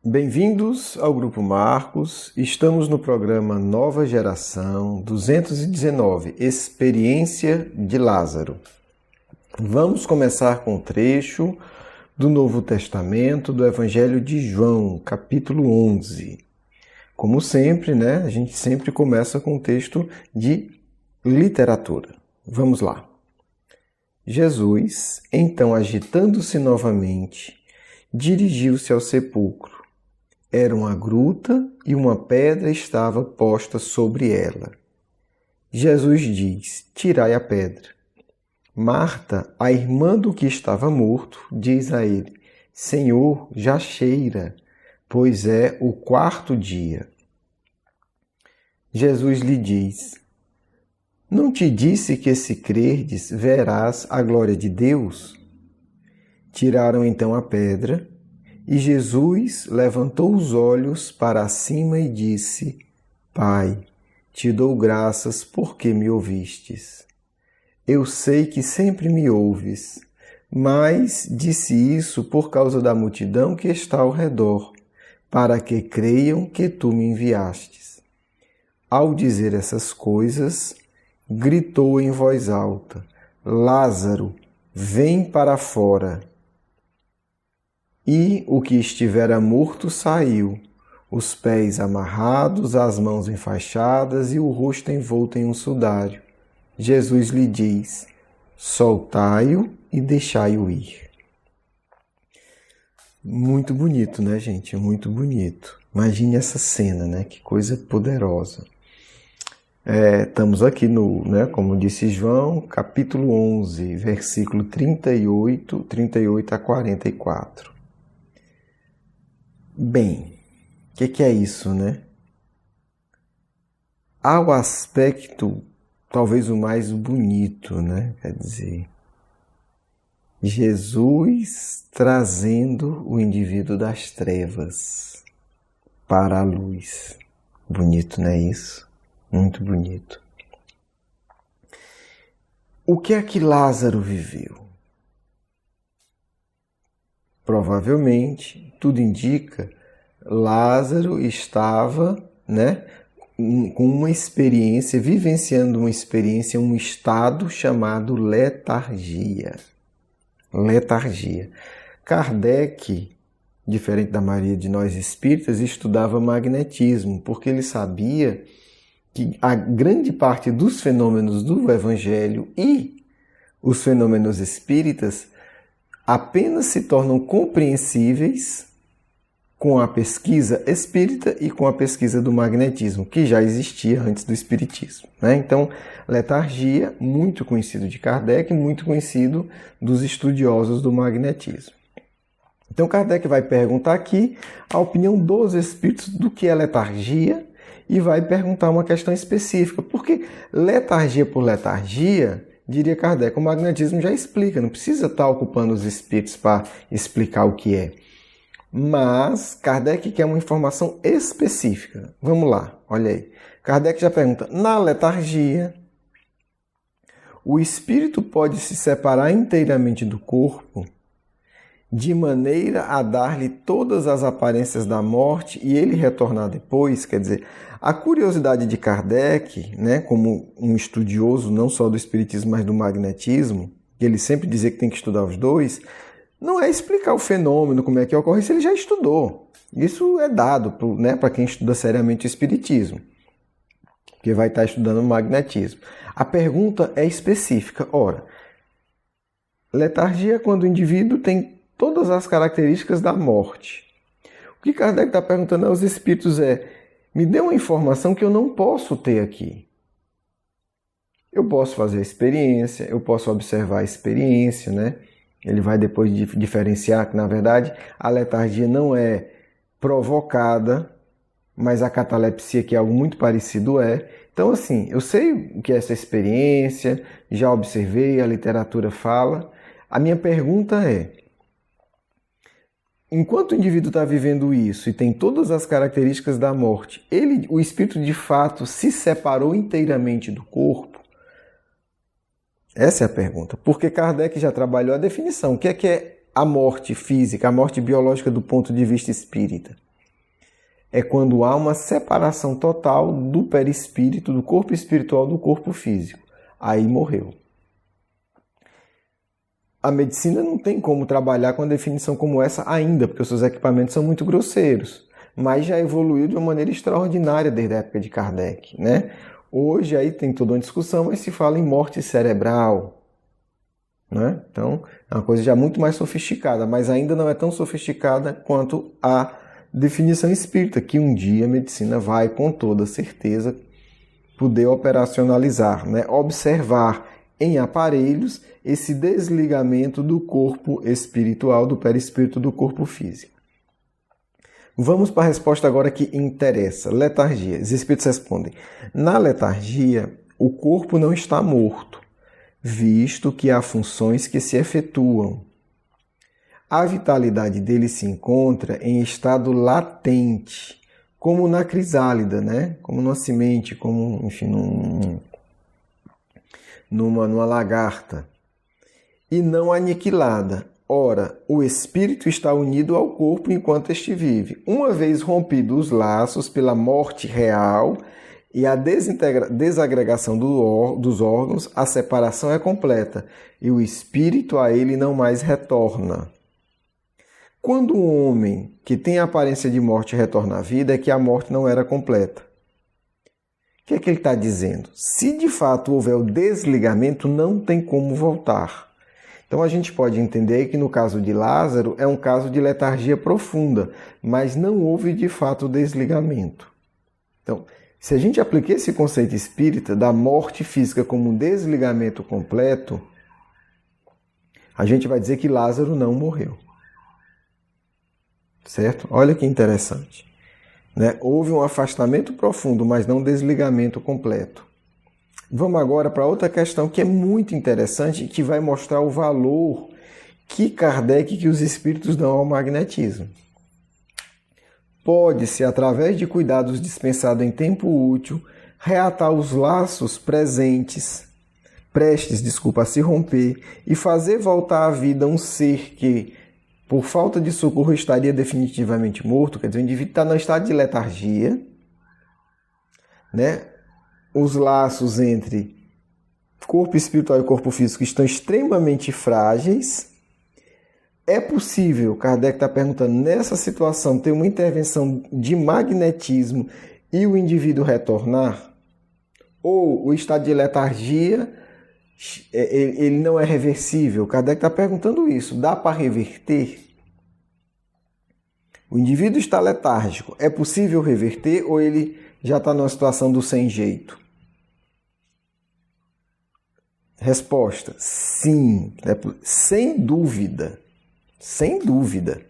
Bem-vindos ao Grupo Marcos. Estamos no programa Nova Geração 219, Experiência de Lázaro. Vamos começar com um trecho do Novo Testamento do Evangelho de João, capítulo 11. Como sempre, a gente sempre começa com um texto de literatura. Vamos lá. Jesus, então agitando-se novamente, dirigiu-se ao sepulcro. Era uma gruta e uma pedra estava posta sobre ela. Jesus diz: tirai a pedra. Marta, a irmã do que estava morto, diz a ele: Senhor, já cheira, pois é o 4º dia. Jesus lhe diz: não te disse que, se crerdes, verás a glória de Deus? Tiraram então a pedra, e Jesus levantou os olhos para cima e disse: Pai, te dou graças porque me ouvistes. Eu sei que sempre me ouves, mas disse isso por causa da multidão que está ao redor, para que creiam que tu me enviastes. Ao dizer essas coisas, gritou em voz alta: Lázaro, vem para fora. E o que estivera morto saiu, os pés amarrados, as mãos enfaixadas e o rosto envolto em um sudário. Jesus lhe diz: soltai-o e deixai-o ir. Muito bonito, gente? Muito bonito. Imagine essa cena, que coisa poderosa. Estamos aqui como disse João, capítulo 11, versículo 38 a 44. Bem, o que é isso, Há o aspecto, talvez o mais bonito, quer dizer, Jesus trazendo o indivíduo das trevas para a luz. Bonito, não é isso? Muito bonito. O que é que Lázaro viveu? Provavelmente, tudo indica, Lázaro estava, com uma experiência, vivenciando uma experiência, um estado chamado letargia. Letargia. Kardec, diferente da maioria de nós espíritas, estudava magnetismo, porque ele sabia que a grande parte dos fenômenos do Evangelho e os fenômenos espíritas apenas se tornam compreensíveis com a pesquisa espírita e com a pesquisa do magnetismo, que já existia antes do espiritismo. Então, letargia, muito conhecido de Kardec, muito conhecido dos estudiosos do magnetismo. Então, Kardec vai perguntar aqui a opinião dos espíritos do que é letargia e vai perguntar uma questão específica. Porque letargia por letargia, diria Kardec, o magnetismo já explica, não precisa estar ocupando os espíritos para explicar o que é. Mas Kardec quer uma informação específica. Vamos lá, olha aí. Kardec já pergunta: na letargia, o espírito pode se separar inteiramente do corpo de maneira a dar-lhe todas as aparências da morte e ele retornar depois? Quer dizer, a curiosidade de Kardec, como um estudioso não só do espiritismo, mas do magnetismo, que ele sempre dizia que tem que estudar os dois, não é explicar o fenômeno, como é que ocorre, isso ele já estudou. Isso é dado para quem estuda seriamente o espiritismo, que vai estar estudando o magnetismo. A pergunta é específica. Ora, letargia é quando o indivíduo tem todas as características da morte. O que Kardec está perguntando aos espíritos me dê uma informação que eu não posso ter aqui. Eu posso fazer a experiência, eu posso observar a experiência, Ele vai depois diferenciar que, na verdade, a letargia não é provocada, mas a catalepsia, que é algo muito parecido, é. Então, assim, eu sei o que é essa experiência, já observei, a literatura fala. A minha pergunta é: enquanto o indivíduo está vivendo isso e tem todas as características da morte, o espírito de fato se separou inteiramente do corpo? Essa é a pergunta. Porque Kardec já trabalhou a definição. O que é a morte física, a morte biológica do ponto de vista espírita? é quando há uma separação total do perispírito, do corpo espiritual do corpo físico. Aí morreu. A medicina não tem como trabalhar com uma definição como essa ainda, porque os seus equipamentos são muito grosseiros, mas já evoluiu de uma maneira extraordinária desde a época de Kardec, né? Hoje aí tem toda uma discussão, mas se fala em morte cerebral, né? Então é uma coisa já muito mais sofisticada, mas ainda não é tão sofisticada quanto a definição espírita, que um dia a medicina vai com toda certeza poder operacionalizar, né? Observar em aparelhos esse desligamento do corpo espiritual, do perispírito do corpo físico. Vamos para a resposta agora que interessa. Letargia. Os espíritos respondem: na letargia, o corpo não está morto, visto que há funções que se efetuam. A vitalidade dele se encontra em estado latente, como na crisálida, né? Como numa semente, como, enfim, numa lagarta, e não aniquilada. Ora, o espírito está unido ao corpo enquanto este vive. Uma vez rompidos os laços pela morte real e a desagregação dos órgãos, a separação é completa e o espírito a ele não mais retorna. Quando um homem que tem a aparência de morte retorna à vida, é que a morte não era completa. O que é que ele está dizendo? Se de fato houver o desligamento, não tem como voltar. Então a gente pode entender que no caso de Lázaro é um caso de letargia profunda, mas não houve de fato o desligamento. Então, se a gente aplicar esse conceito espírita da morte física como um desligamento completo, a gente vai dizer que Lázaro não morreu. Certo? Olha que interessante. Né? Houve um afastamento profundo, mas não um desligamento completo. Vamos agora para outra questão que é muito interessante e que vai mostrar o valor que Kardec e que os espíritos dão ao magnetismo. Pode-se, através de cuidados dispensados em tempo útil, reatar os laços prestes a se romper e fazer voltar à vida um ser que, por falta de socorro, estaria definitivamente morto. Quer dizer, o indivíduo está no estado de letargia, né? Os laços entre corpo espiritual e corpo físico estão extremamente frágeis. É possível, Kardec está perguntando, nessa situação, ter uma intervenção de magnetismo e o indivíduo retornar? Ou o estado de letargia, ele não é reversível? Kardec está perguntando isso. Dá para reverter? O indivíduo está letárgico. É possível reverter ou ele já está numa situação do sem jeito? Resposta: sim, sem dúvida. Sem dúvida.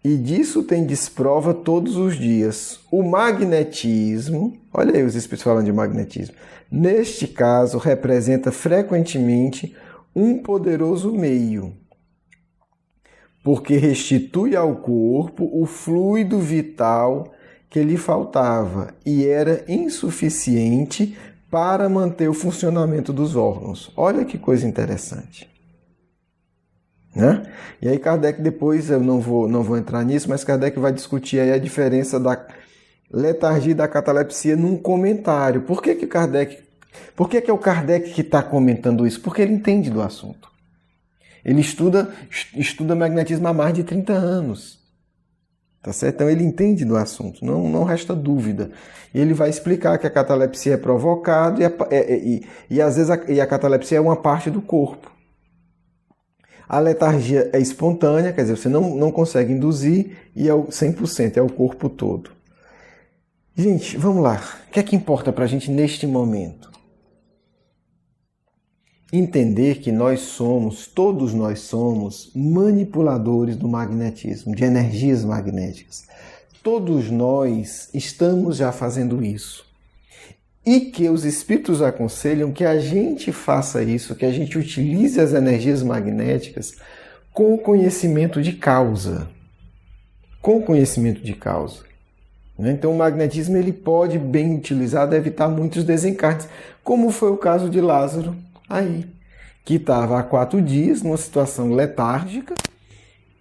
E disso tem desprova todos os dias. O magnetismo, olha aí os espíritos falando de magnetismo, neste caso representa frequentemente um poderoso meio, porque restitui ao corpo o fluido vital que lhe faltava e era insuficiente para manter o funcionamento dos órgãos. Olha que coisa interessante. Né? E aí Kardec, depois eu não vou entrar nisso, mas Kardec vai discutir aí a diferença da letargia e da catalepsia num comentário. Por que é o Kardec que está comentando isso? Porque ele entende do assunto. Ele estuda magnetismo há mais de 30 anos. Tá certo? Então ele entende do assunto, não resta dúvida. E ele vai explicar que a catalepsia é provocada e às vezes a catalepsia é uma parte do corpo. A letargia é espontânea, quer dizer, você não consegue induzir e é o 100%, é o corpo todo. Gente, vamos lá. O que é que importa para a gente neste momento? Entender que todos nós somos manipuladores do magnetismo, de energias magnéticas. Todos nós estamos já fazendo isso. E que os espíritos aconselham que a gente faça isso, que a gente utilize as energias magnéticas com conhecimento de causa. Com conhecimento de causa. Então o magnetismo ele pode, bem utilizado, evitar muitos desencarnes, como foi o caso de Lázaro, aí, que estava há 4 dias numa situação letárgica,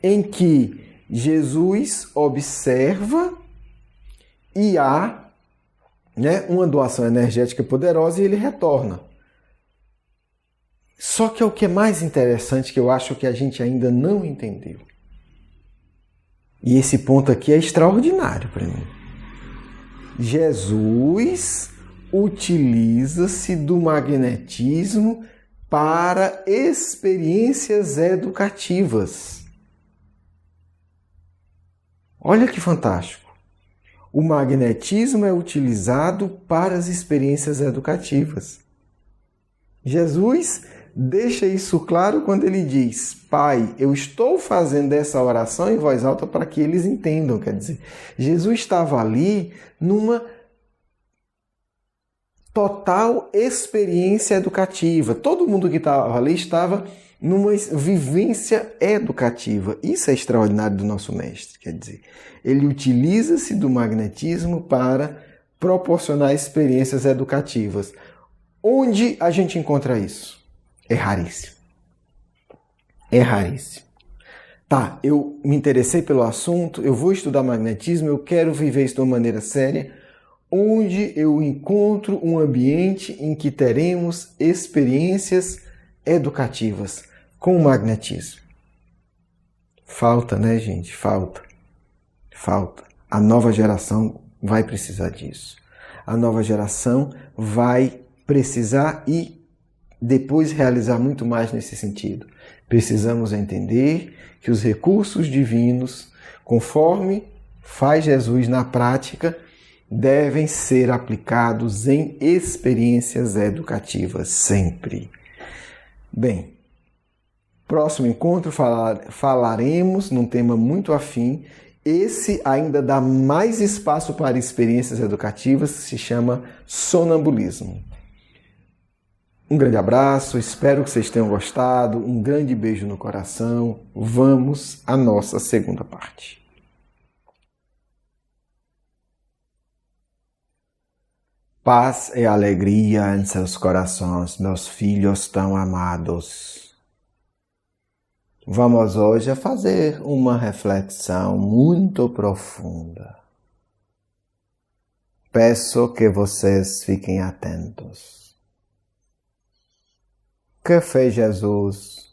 em que Jesus observa e há, uma doação energética poderosa e ele retorna. Só que é o que é mais interessante, que eu acho que a gente ainda não entendeu. E esse ponto aqui é extraordinário para mim. Jesus utiliza-se do magnetismo para experiências educativas. Olha que fantástico! O magnetismo é utilizado para as experiências educativas. Jesus deixa isso claro quando ele diz: Pai, eu estou fazendo essa oração em voz alta para que eles entendam. Quer dizer, Jesus estava ali numa total experiência educativa. Todo mundo que estava ali estava numa vivência educativa. Isso é extraordinário do nosso mestre. Quer dizer, ele utiliza-se do magnetismo para proporcionar experiências educativas. Onde a gente encontra isso? É raríssimo. É raríssimo. Tá, eu me interessei pelo assunto, eu vou estudar magnetismo, eu quero viver isso de uma maneira séria, onde eu encontro um ambiente em que teremos experiências educativas com o magnetismo. Falta, né, gente? Falta. A nova geração vai precisar disso. A nova geração vai precisar e depois realizar muito mais nesse sentido. Precisamos entender que os recursos divinos, conforme faz Jesus na prática, devem ser aplicados em experiências educativas sempre. Bem, próximo encontro falaremos num tema muito afim. Esse ainda dá mais espaço para experiências educativas, se chama sonambulismo. Um grande abraço, espero que vocês tenham gostado, um grande beijo no coração. Vamos à nossa segunda parte. Paz e alegria em seus corações, meus filhos tão amados. Vamos hoje fazer uma reflexão muito profunda. Peço que vocês fiquem atentos. O que fez Jesus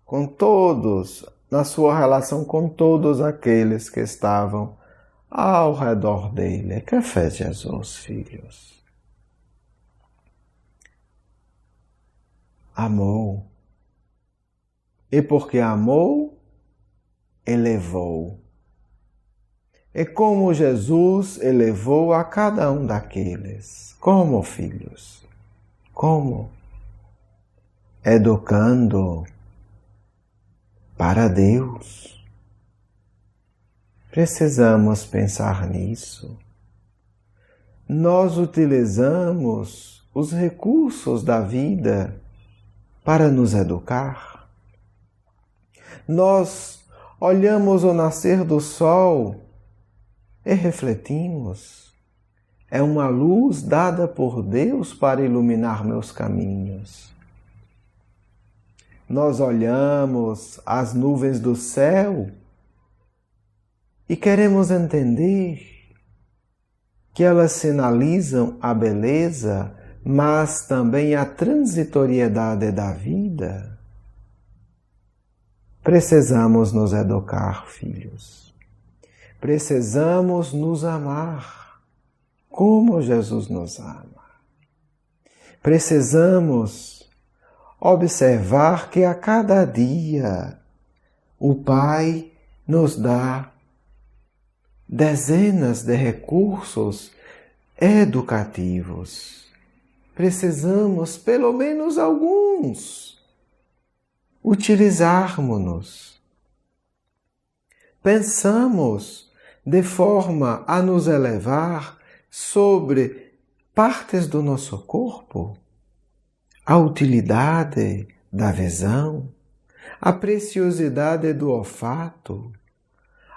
com todos, na sua relação com todos aqueles que estavam ao redor dele? O que fez Jesus, filhos? Amou. E porque amou, elevou. E como Jesus elevou a cada um daqueles? Como, filhos? Como? Educando para Deus. Precisamos pensar nisso. Nós utilizamos os recursos da vida para nos educar. Nós olhamos o nascer do sol e refletimos. É uma luz dada por Deus para iluminar meus caminhos. Nós olhamos as nuvens do céu e queremos entender que elas sinalizam a beleza, mas também a transitoriedade da vida. Precisamos nos educar, filhos. Precisamos nos amar como Jesus nos ama. Precisamos observar que a cada dia o Pai nos dá dezenas de recursos educativos. Precisamos, pelo menos alguns, utilizarmos-nos. Pensamos de forma a nos elevar sobre partes do nosso corpo, a utilidade da visão, a preciosidade do olfato,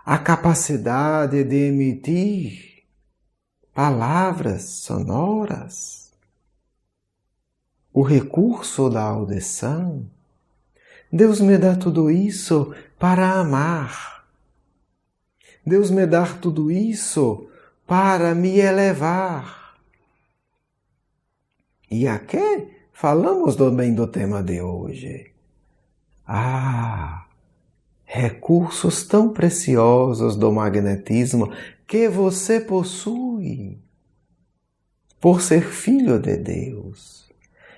a capacidade de emitir palavras sonoras, o recurso da audição. Deus me dá tudo isso para amar. Deus me dá tudo isso para me elevar. E aqui falamos também do tema de hoje. Recursos tão preciosos do magnetismo que você possui por ser filho de Deus.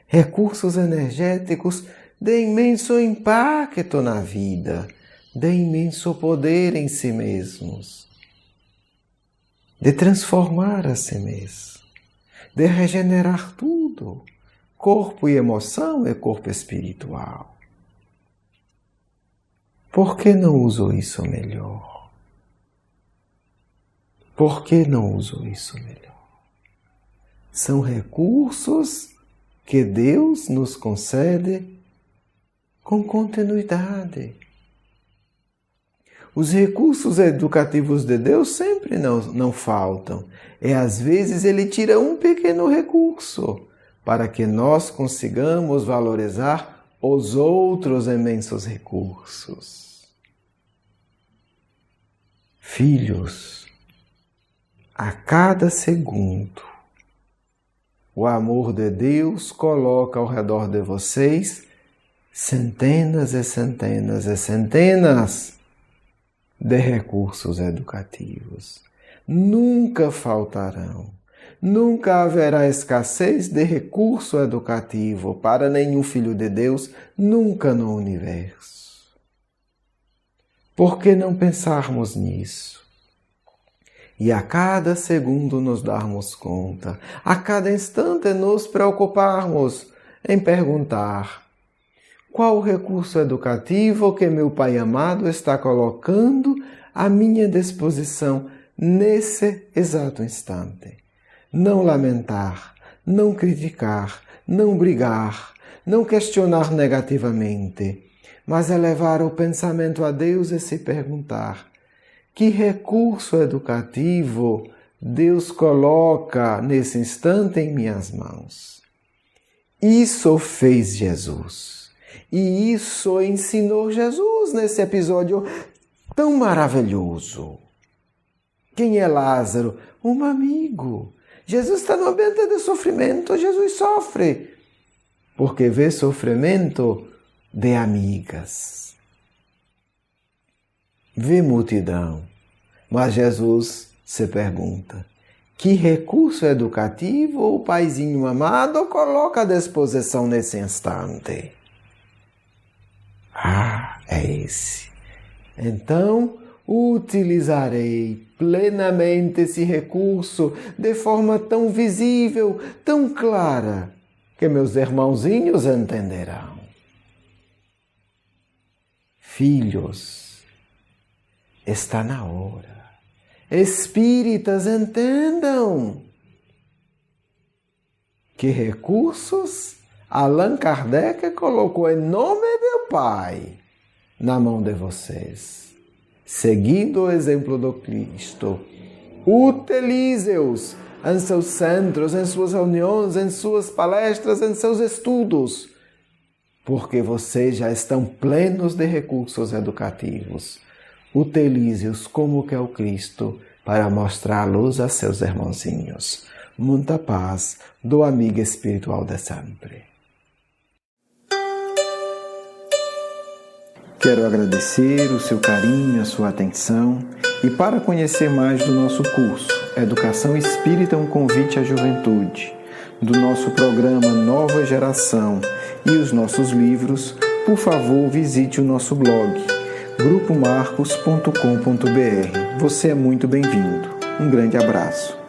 Recursos energéticos de imenso impacto na vida, de imenso poder em si mesmos, de transformar a si mesmo, de regenerar tudo, corpo e emoção e corpo espiritual. Por que não uso isso melhor? Por que não uso isso melhor? São recursos que Deus nos concede com continuidade. Os recursos educativos de Deus sempre não faltam. E às vezes Ele tira um pequeno recurso para que nós consigamos valorizar os outros imensos recursos. Filhos, a cada segundo, o amor de Deus coloca ao redor de vocês centenas e centenas e centenas de recursos educativos. Nunca faltarão. Nunca haverá escassez de recurso educativo para nenhum filho de Deus, nunca no universo. Por que não pensarmos nisso? E a cada segundo nos darmos conta, a cada instante nos preocuparmos em perguntar: qual o recurso educativo que meu Pai amado está colocando à minha disposição nesse exato instante? Não lamentar, não criticar, não brigar, não questionar negativamente, mas elevar o pensamento a Deus e se perguntar: que recurso educativo Deus coloca nesse instante em minhas mãos? Isso fez Jesus. E isso ensinou Jesus nesse episódio tão maravilhoso. Quem é Lázaro? Um amigo. Jesus está no ambiente de sofrimento, Jesus sofre, porque vê sofrimento de amigas. Vê multidão, mas Jesus se pergunta: que recurso educativo o paizinho amado coloca à disposição nesse instante? É esse. Então, utilizarei plenamente esse recurso de forma tão visível, tão clara, que meus irmãozinhos entenderão. Filhos, está na hora. Espíritas, entendam que recursos Allan Kardec colocou em nome do Pai na mão de vocês. Seguindo o exemplo do Cristo, utilize-os em seus centros, em suas reuniões, em suas palestras, em seus estudos, porque vocês já estão plenos de recursos educativos. Utilize-os como que é o Cristo para mostrá-los a seus irmãozinhos. Muita paz do amigo espiritual de sempre. Quero agradecer o seu carinho, a sua atenção e para conhecer mais do nosso curso Educação Espírita, um convite à juventude, do nosso programa Nova Geração e os nossos livros, por favor visite o nosso blog grupomarcos.com.br. Você é muito bem-vindo. Um grande abraço.